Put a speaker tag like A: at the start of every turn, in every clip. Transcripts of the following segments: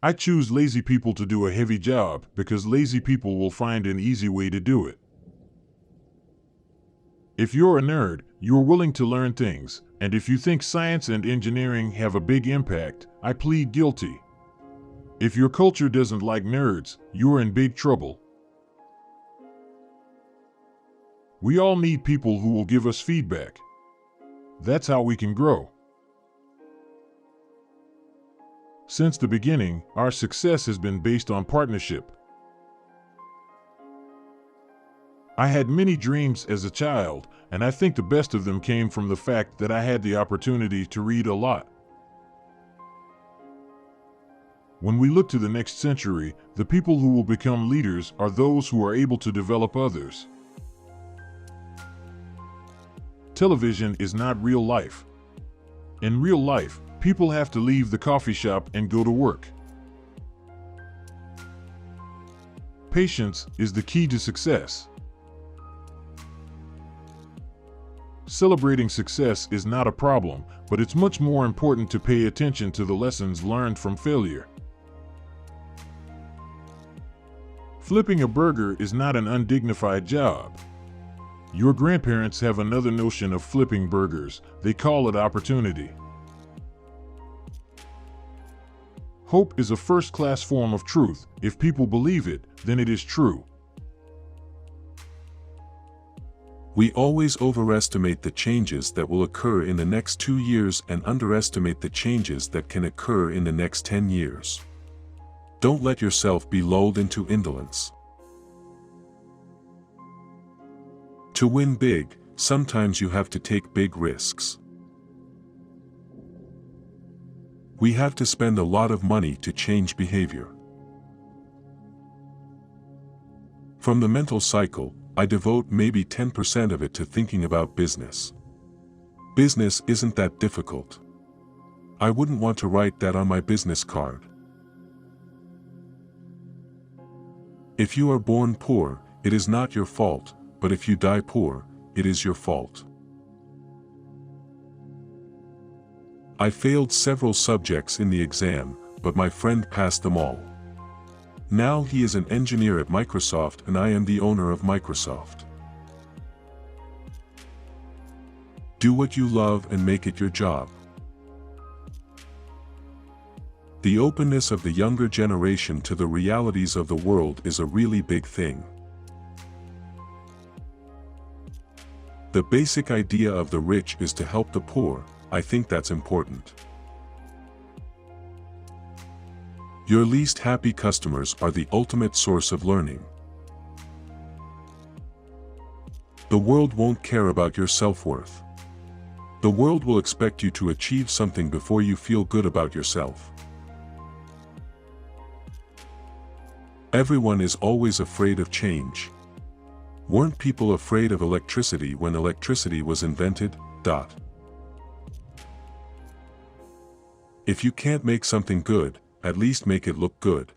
A: I choose lazy people to do a heavy job because lazy people will find an easy way to do it. If you're a nerd, you're willing to learn things, and if you think science and engineering have a big impact, I plead guilty. If your culture doesn't like nerds, you're in big trouble. We all need people who will give us feedback. That's how we can grow. Since the beginning, our success has been based on partnership. I had many dreams as a child, and I think the best of them came from the fact that I had the opportunity to read a lot. When we look to the next century, the people who will become leaders are those who are able to develop others. Television is not real life. In real life, people have to leave the coffee shop and go to work. Patience is the key to success. Celebrating success is not a problem, but it's much more important to pay attention to the lessons learned from failure. Flipping a burger is not an undignified job. Your grandparents have another notion of flipping burgers. They call it opportunity. Hope is a first-class form of truth. If people believe it, then it is true.
B: We always overestimate the changes that will occur in the next 2 years and underestimate the changes that can occur in the next 10 years. Don't let yourself be lulled into indolence. To win big, sometimes you have to take big risks. We have to spend a lot of money to change behavior. From the mental cycle, I devote maybe 10% of it to thinking about business. Business isn't that difficult. I wouldn't want to write that on my business card. If you are born poor, it is not your fault, but if you die poor, it is your fault. I failed several subjects in the exam, but my friend passed them all. Now he is an engineer at Microsoft and I am the owner of Microsoft. Do what you love and make it your job. The openness of the younger generation to the realities of the world is a really big thing. The basic idea of the rich is to help the poor. I think that's important. Your least happy customers are the ultimate source of learning. The world won't care about your self-worth. The world will expect you to achieve something before you feel good about yourself. Everyone is always afraid of change. Weren't people afraid of electricity when electricity was invented? If you can't make something good, at least make it look good.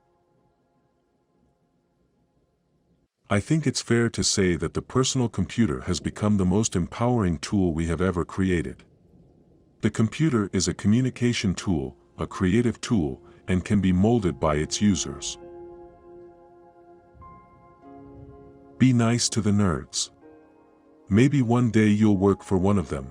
B: I think it's fair to say that the personal computer has become the most empowering tool we have ever created. The computer is a communication tool, a creative tool, and can be molded by its users. Be nice to the nerds. Maybe one day you'll work for one of them.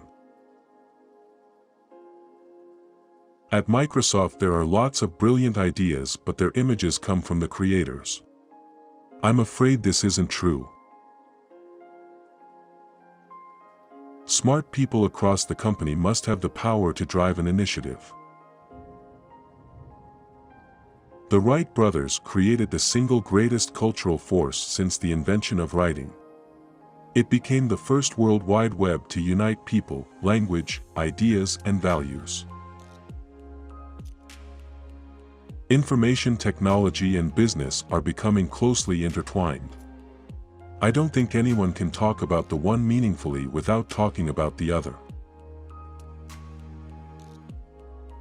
B: At Microsoft there are lots of brilliant ideas, but their images come from the creators. I'm afraid this isn't true. Smart people across the company must have the power to drive an initiative. The Wright brothers created the single greatest cultural force since the invention of writing. It became the first World Wide Web to unite people, language, ideas, and values. Information technology and business are becoming closely intertwined. I don't think anyone can talk about the one meaningfully without talking about the other.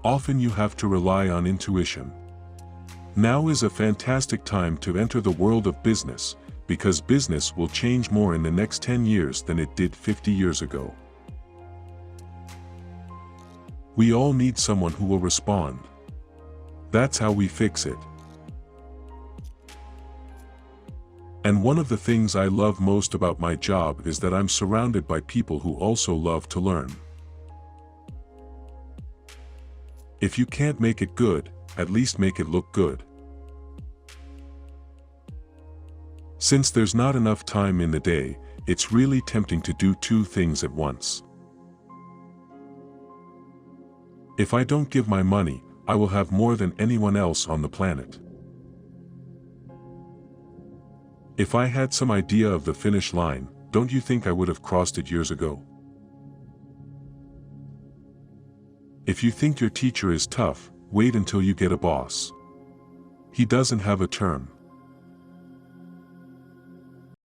B: Often you have to rely on intuition. Now is a fantastic time to enter the world of business, because business will change more in the next 10 years than it did 50 years ago. We all need someone who will respond. That's how we fix it. And one of the things I love most about my job is that I'm surrounded by people who also love to learn. If you can't make it good, at least make it look good. Since there's not enough time in the day, it's really tempting to do two things at once. If I don't give my money, I will have more than anyone else on the planet. If I had some idea of the finish line, don't you think I would have crossed it years ago? If you think your teacher is tough, wait until you get a boss. He doesn't have a term.